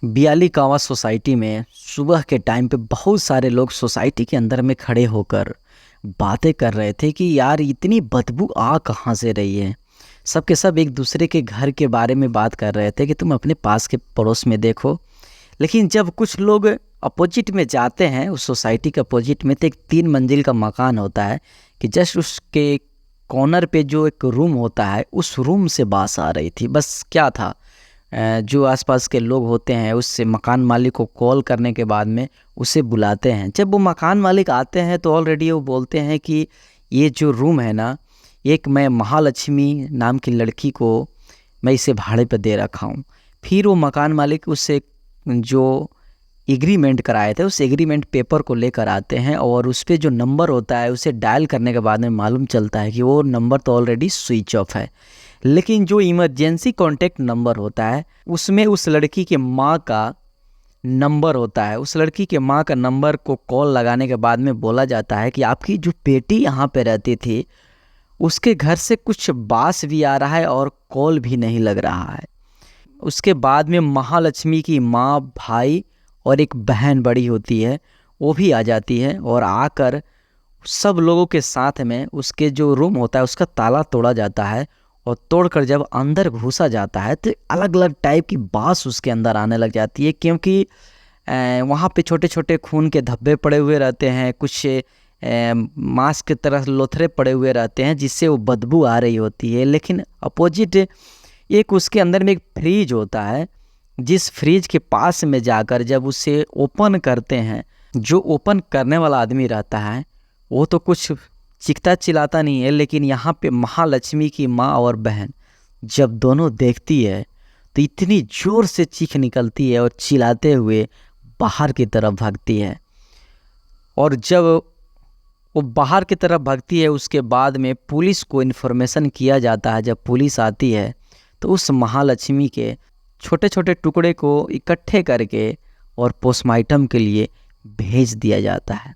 बियाली कावा सोसाइटी में सुबह के टाइम पे बहुत सारे लोग सोसाइटी के अंदर में खड़े होकर बातें कर रहे थे कि यार इतनी बदबू आ कहाँ से रही है। सब के सब एक दूसरे के घर के बारे में बात कर रहे थे कि तुम अपने पास के पड़ोस में देखो। लेकिन जब कुछ लोग अपोजिट में जाते हैं, उस सोसाइटी के अपोजिट में, तो एक 3 मंजिल का मकान होता है कि जस्ट उसके कॉर्नर पे जो एक रूम होता है, उस रूम से बास आ रही थी। बस क्या था, जो आसपास के लोग होते हैं उससे मकान मालिक को कॉल करने के बाद में उसे बुलाते हैं। जब वो मकान मालिक आते हैं तो ऑलरेडी वो बोलते हैं कि ये जो रूम है ना, एक मैं महालक्ष्मी नाम की लड़की को मैं इसे भाड़े पर दे रखा हूँ। फिर वो मकान मालिक उससे जो एग्रीमेंट कराए थे उस एग्रीमेंट पेपर को लेकर आते हैं और उस पर जो नंबर होता है उसे डायल करने के बाद में मालूम चलता है कि वो नंबर तो ऑलरेडी स्विच ऑफ है। लेकिन जो इमरजेंसी कॉन्टैक्ट नंबर होता है उसमें उस लड़की के माँ का नंबर होता है। उस लड़की के माँ का नंबर को कॉल लगाने के बाद में बोला जाता है कि आपकी जो बेटी यहाँ पे रहती थी उसके घर से कुछ बास भी आ रहा है और कॉल भी नहीं लग रहा है। उसके बाद में महालक्ष्मी की माँ, भाई और एक बहन बड़ी होती है, वो भी आ जाती है और आकर सब लोगों के साथ में उसके जो रूम होता है उसका ताला तोड़ा जाता है। और तोड़कर जब अंदर घुसा जाता है तो अलग अलग टाइप की बांस उसके अंदर आने लग जाती है, क्योंकि वहाँ पे छोटे छोटे खून के धब्बे पड़े हुए रहते हैं, कुछ मांस की तरह लोथरे पड़े हुए रहते हैं जिससे वो बदबू आ रही होती है। लेकिन अपोजिट एक उसके अंदर में एक फ्रिज होता है, जिस फ्रिज के पास में जाकर जब उसे ओपन करते हैं, जो ओपन करने वाला आदमी रहता है वो तो कुछ चीखता चिल्लाता नहीं है, लेकिन यहाँ पे महालक्ष्मी की माँ और बहन जब दोनों देखती है तो इतनी ज़ोर से चीख निकलती है और चिल्लाते हुए बाहर की तरफ भागती है। और जब वो बाहर की तरफ भागती है उसके बाद में पुलिस को इन्फॉर्मेशन किया जाता है। जब पुलिस आती है तो उस महालक्ष्मी के छोटे छोटे टुकड़े को इकट्ठे करके और पोस्टमार्टम के लिए भेज दिया जाता है।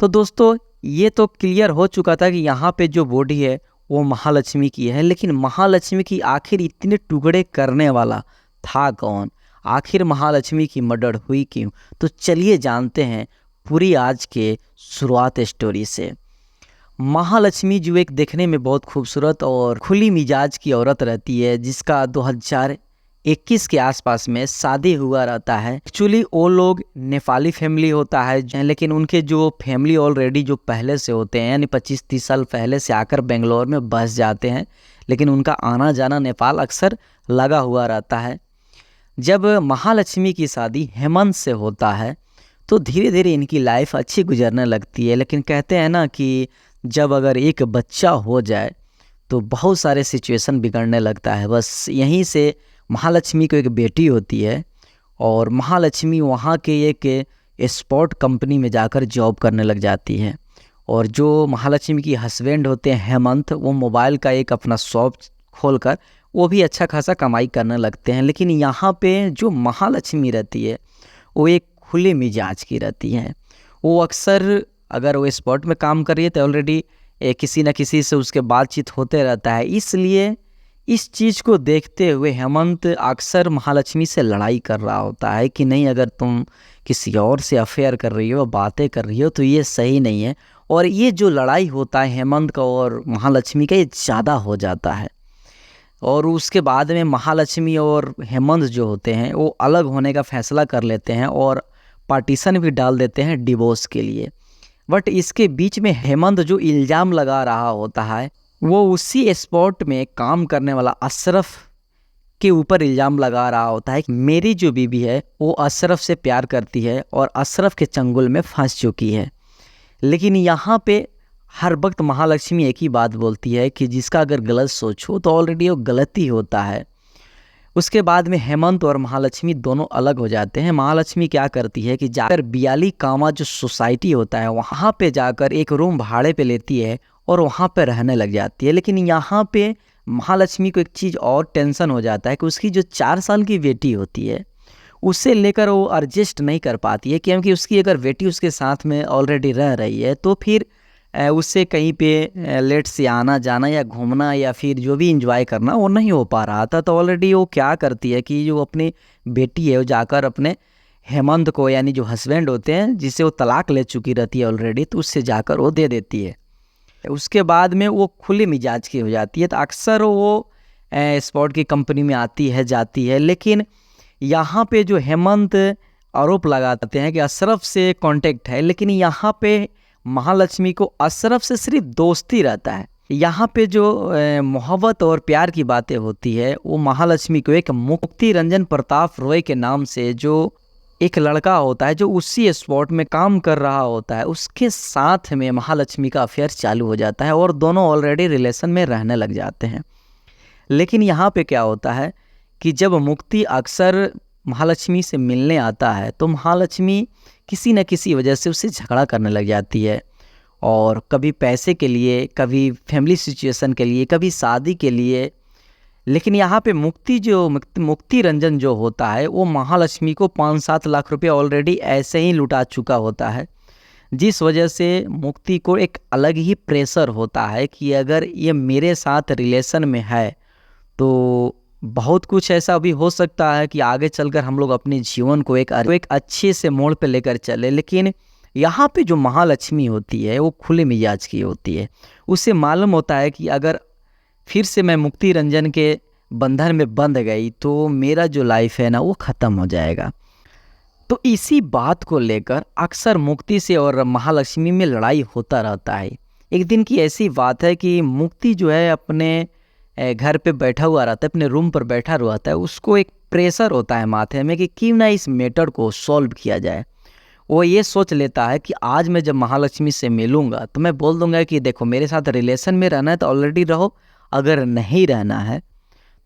तो दोस्तों, ये तो क्लियर हो चुका था कि यहाँ पे जो बॉडी है वो महालक्ष्मी की है, लेकिन महालक्ष्मी की आखिर इतने टुकड़े करने वाला था कौन? आखिर महालक्ष्मी की मर्डर हुई क्यों? तो चलिए जानते हैं पूरी आज के शुरुआत स्टोरी से। महालक्ष्मी जो एक देखने में बहुत खूबसूरत और खुली मिजाज की औरत रहती है, जिसका 2021 के आसपास में शादी हुआ रहता है। एक्चुअली वो लोग नेपाली फैमिली होता है, लेकिन उनके जो फैमिली ऑलरेडी जो पहले से होते हैं, यानी 25-30 साल पहले से आकर बेंगलोर में बस जाते हैं, लेकिन उनका आना जाना नेपाल अक्सर लगा हुआ रहता है। जब महालक्ष्मी की शादी हेमंत से होता है तो धीरे धीरे इनकी लाइफ अच्छी गुजरने लगती है। लेकिन कहते हैं ना कि जब अगर एक बच्चा हो जाए तो बहुत सारे सिचुएशन बिगड़ने लगता है। बस यहीं से महालक्ष्मी को एक बेटी होती है और महालक्ष्मी वहाँ के एक स्पोर्ट कंपनी में जाकर जॉब करने लग जाती है। और जो महालक्ष्मी की हस्बैंड होते हैं हेमंत, वो मोबाइल का एक अपना शॉप खोलकर वो भी अच्छा खासा कमाई करने लगते हैं। लेकिन यहाँ पे जो महालक्ष्मी रहती है वो एक खुले मिजाज की रहती है। वो अक्सर अगर वो स्पॉट में काम कर रही है तो ऑलरेडी किसी न किसी से उसके बातचीत होते रहता है। इसलिए इस चीज़ को देखते हुए हेमंत अक्सर महालक्ष्मी से लड़ाई कर रहा होता है कि नहीं, अगर तुम किसी और से अफेयर कर रही हो, बातें कर रही हो, तो ये सही नहीं है। और ये जो लड़ाई होता है हेमंत का और महालक्ष्मी का, ये ज़्यादा हो जाता है। और उसके बाद में महालक्ष्मी और हेमंत जो होते हैं वो अलग होने का फैसला कर लेते हैं और पार्टीशन भी डाल देते हैं डिवोर्स के लिए। बट इसके बीच में हेमंत जो इल्ज़ाम लगा रहा होता है वो उसी स्पॉट में काम करने वाला अशरफ के ऊपर इल्ज़ाम लगा रहा होता है कि मेरी जो बीवी है वो अशरफ से प्यार करती है और अशरफ के चंगुल में फंस चुकी है। लेकिन यहाँ पे हर वक्त महालक्ष्मी एक ही बात बोलती है कि जिसका अगर गलत सोचो तो ऑलरेडी वो गलत ही होता है। उसके बाद में हेमंत और महालक्ष्मी दोनों अलग हो जाते हैं। महालक्ष्मी क्या करती है कि जाकर बियाली कामा जो सोसाइटी होता है वहाँ पे जाकर एक रूम भाड़े पे लेती है और वहाँ पे रहने लग जाती है। लेकिन यहाँ पे महालक्ष्मी को एक चीज़ और टेंशन हो जाता है कि उसकी जो 4 साल की बेटी होती है उसे लेकर वो एडजस्ट नहीं कर पाती है, क्योंकि उसकी अगर बेटी उसके साथ में ऑलरेडी रह रही है तो फिर उससे कहीं पे लेट से आना जाना या घूमना या फिर जो भी इंजॉय करना वो नहीं हो पा रहा था। तो ऑलरेडी वो क्या करती है कि जो अपनी बेटी है वो जाकर अपने हेमंत को, यानी जो हस्बैंड होते हैं जिसे वो तलाक ले चुकी रहती है ऑलरेडी, तो उससे जाकर वो दे देती है। उसके बाद में वो खुले मिजाज की हो जाती है। तो अक्सर वो स्पोर्ट की कंपनी में आती है जाती है, लेकिन यहाँ पे जो हेमंत आरोप लगाते हैं कि अशरफ से कांटेक्ट है, लेकिन यहाँ पे महालक्ष्मी को अशरफ से सिर्फ दोस्ती रहता है। यहाँ पे जो मोहब्बत और प्यार की बातें होती है वो महालक्ष्मी को एक मुक्ति रंजन प्रताप रॉय के नाम से जो एक लड़का होता है जो उसी स्पॉट में काम कर रहा होता है, उसके साथ में महालक्ष्मी का अफेयर चालू हो जाता है और दोनों ऑलरेडी रिलेशन में रहने लग जाते हैं। लेकिन यहाँ पे क्या होता है कि जब मुक्ति अक्सर महालक्ष्मी से मिलने आता है तो महालक्ष्मी किसी न किसी वजह से उससे झगड़ा करने लग जाती है, और कभी पैसे के लिए, कभी फैमिली सिचुएशन के लिए, कभी शादी के लिए। लेकिन यहाँ पे मुक्ति रंजन जो होता है वो महालक्ष्मी को 5-7 लाख रुपए ऑलरेडी ऐसे ही लुटा चुका होता है, जिस वजह से मुक्ति को एक अलग ही प्रेशर होता है कि अगर ये मेरे साथ रिलेशन में है तो बहुत कुछ ऐसा भी हो सकता है कि आगे चलकर हम लोग अपने जीवन को एक अच्छे से मोड़ पे लेकर चले। लेकिन यहाँ पे जो महालक्ष्मी होती है वो खुले मिजाज की होती है। उसे मालूम होता है कि अगर फिर से मैं मुक्ति रंजन के बंधन में बंध गई तो मेरा जो लाइफ है ना वो ख़त्म हो जाएगा। तो इसी बात को लेकर अक्सर मुक्ति से और महालक्ष्मी में लड़ाई होता रहता है। एक दिन की ऐसी बात है कि मुक्ति जो है अपने घर पे बैठा हुआ रहता है, अपने रूम पर बैठा रहता है। उसको एक प्रेशर होता है माथे में कि क्यों ना इस मैटर को सॉल्व किया जाए। वो ये सोच लेता है कि आज मैं जब महालक्ष्मी से मिलूंगा तो मैं बोल दूंगा कि देखो मेरे साथ रिलेशन में रहना है तो ऑलरेडी रहो, अगर नहीं रहना है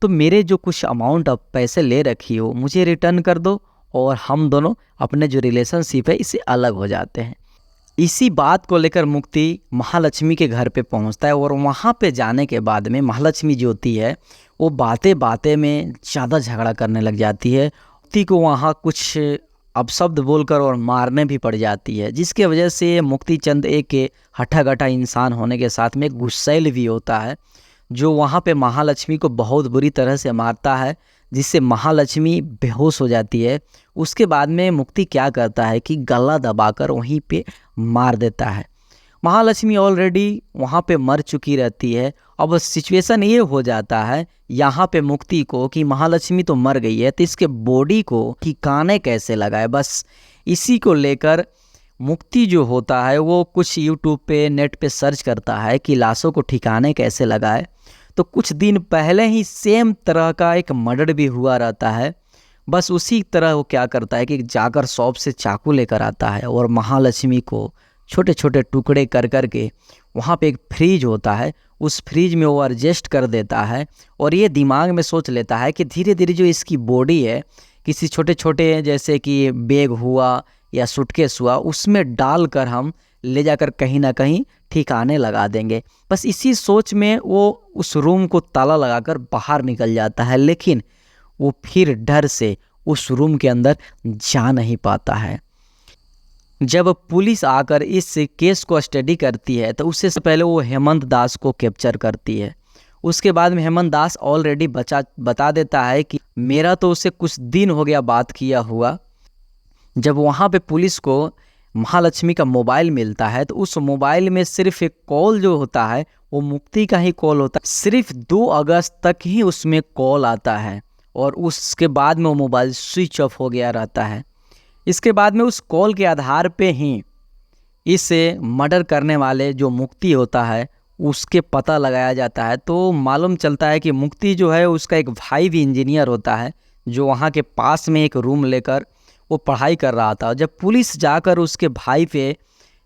तो मेरे जो कुछ अमाउंट आप पैसे ले रखी हो मुझे रिटर्न कर दो और हम दोनों अपने जो रिलेशनशिप है इससे अलग हो जाते हैं। इसी बात को लेकर मुक्ति महालक्ष्मी के घर पे पहुंचता है और वहाँ पे जाने के बाद में महालक्ष्मी जो होती है वो बातें बातें में ज़्यादा झगड़ा करने लग जाती है। मुक्ति को वहाँ कुछ अपशब्द बोलकर और मारने भी पड़ जाती है, जिसके वजह से मुक्ति चंद एक हठा-कठा इंसान होने के साथ में गुस्सैल भी होता है, जो वहाँ पे महालक्ष्मी को बहुत बुरी तरह से मारता है, जिससे महालक्ष्मी बेहोश हो जाती है। उसके बाद में मुक्ति क्या करता है कि गला दबाकर वहीं पे मार देता है। महालक्ष्मी ऑलरेडी वहाँ पे मर चुकी रहती है। अब सिचुएशन ये हो जाता है यहाँ पे मुक्ति को कि महालक्ष्मी तो मर गई है तो इसके बॉडी को ठिकाने कैसे लगाए, बस इसी को लेकर मुक्ति जो होता है वो कुछ यूट्यूब पे नेट पे सर्च करता है कि लाशों को ठिकाने कैसे लगाए। तो कुछ दिन पहले ही सेम तरह का एक मर्डर भी हुआ रहता है। बस उसी तरह वो क्या करता है कि जाकर शॉप से चाकू लेकर आता है और महालक्ष्मी को छोटे छोटे टुकड़े कर कर के वहाँ पे एक फ्रीज होता है, उस फ्रीज में वो एडजस्ट कर देता है और ये दिमाग में सोच लेता है कि धीरे धीरे जो इसकी बॉडी है किसी छोटे छोटे जैसे कि बैग हुआ या सूटकेस हुआ उसमें डालकर हम ले जाकर कहीं ना कहीं ठिकाने लगा देंगे। बस इसी सोच में वो उस रूम को ताला लगाकर बाहर निकल जाता है, लेकिन वो फिर डर से उस रूम के अंदर जा नहीं पाता है। जब पुलिस आकर इस केस को स्टडी करती है तो उससे पहले वो हेमंत दास को कैप्चर करती है। उसके बाद में हेमंत दास ऑलरेडी बता देता है कि मेरा तो उससे कुछ दिन हो गया बात किया हुआ। जब वहाँ पे पुलिस को महालक्ष्मी का मोबाइल मिलता है तो उस मोबाइल में सिर्फ एक कॉल जो होता है वो मुक्ति का ही कॉल होता है। सिर्फ 2 अगस्त तक ही उसमें कॉल आता है और उसके बाद में वो मोबाइल स्विच ऑफ हो गया रहता है। इसके बाद में उस कॉल के आधार पे ही इसे मर्डर करने वाले जो मुक्ति होता है उसके पता लगाया जाता है। तो मालूम चलता है कि मुक्ति जो है उसका एक भाई भी इंजीनियर होता है जो वहाँ के पास में एक रूम लेकर वो पढ़ाई कर रहा था। जब पुलिस जाकर उसके भाई पे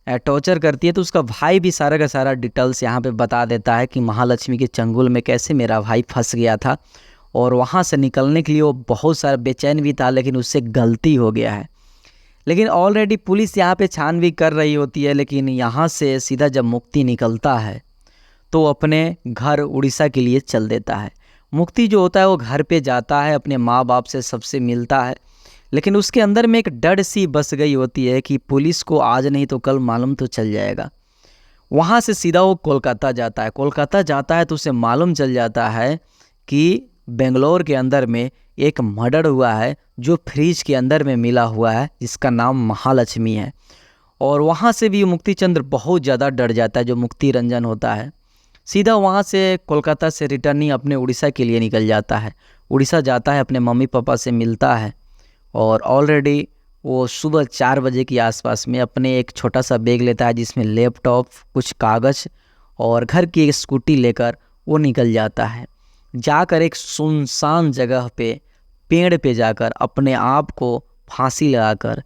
टॉर्चर करती है तो उसका भाई भी सारा का सारा डिटेल्स यहाँ पे बता देता है कि महालक्ष्मी के चंगुल में कैसे मेरा भाई फंस गया था और वहाँ से निकलने के लिए वो बहुत सारा बेचैन भी था, लेकिन उससे गलती हो गया है। लेकिन ऑलरेडी पुलिस यहाँ पे छानबीन कर रही होती है, लेकिन यहाँ से सीधा जब मुक्ति निकलता है तो अपने घर उड़ीसा के लिए चल देता है। मुक्ति जो होता है वो घर पे जाता है, अपने माँ बाप से सबसे मिलता है, लेकिन उसके अंदर में एक डर सी बस गई होती है कि पुलिस को आज नहीं तो कल मालूम तो चल जाएगा। वहाँ से सीधा वो कोलकाता जाता है। कोलकाता जाता है तो उसे मालूम चल जाता है कि बेंगलोर के अंदर में एक मर्डर हुआ है जो फ्रिज के अंदर में मिला हुआ है, जिसका नाम महालक्ष्मी है। और वहाँ से भी मुक्तिचंद्र बहुत ज़्यादा डर जाता है, जो मुक्ति रंजन होता है। सीधा वहाँ से कोलकाता से रिटर्निंग अपने उड़ीसा के लिए निकल जाता है। उड़ीसा जाता है, अपने मम्मी पापा से मिलता है और ऑलरेडी वो सुबह 4 बजे के आसपास में अपने एक छोटा सा बैग लेता है जिसमें लैपटॉप, कुछ कागज़ और घर की एक स्कूटी लेकर वो निकल जाता है। जाकर एक सुनसान जगह पे पेड़ पे जाकर अपने आप को फांसी लगाकर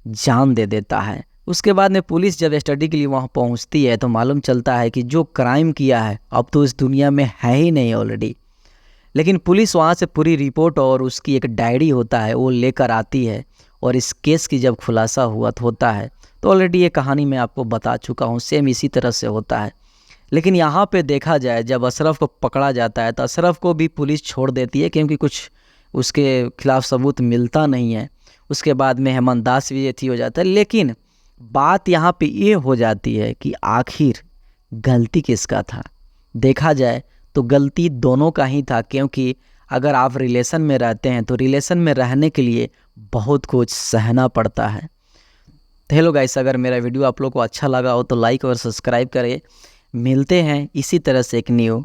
जान दे देता है। उसके बाद में पुलिस जब स्टडी के लिए वहाँ पहुँचती है तो मालूम चलता है कि जो क्राइम किया है अब तो इस दुनिया में है ही नहीं ऑलरेडी। लेकिन पुलिस वहाँ से पूरी रिपोर्ट और उसकी एक डायरी होता है वो लेकर आती है और इस केस की जब खुलासा होता है तो ऑलरेडी ये कहानी मैं आपको बता चुका हूँ, सेम इसी तरह से होता है। लेकिन यहाँ पे देखा जाए जब अशरफ को पकड़ा जाता है तो अशरफ को भी पुलिस छोड़ देती है क्योंकि कुछ उसके खिलाफ सबूत मिलता नहीं है। उसके बाद में हेमंत दास भी ये हो जाता है। लेकिन बात यहाँ पे ये हो जाती है कि आखिर गलती किसका था। देखा जाए तो गलती दोनों का ही था, क्योंकि अगर आप रिलेशन में रहते हैं तो रिलेशन में रहने के लिए बहुत कुछ सहना पड़ता है। तो हेलो गाइस, अगर मेरा वीडियो आप लोग को अच्छा लगा हो तो लाइक और सब्सक्राइब करें। मिलते हैं इसी तरह से एक न्यू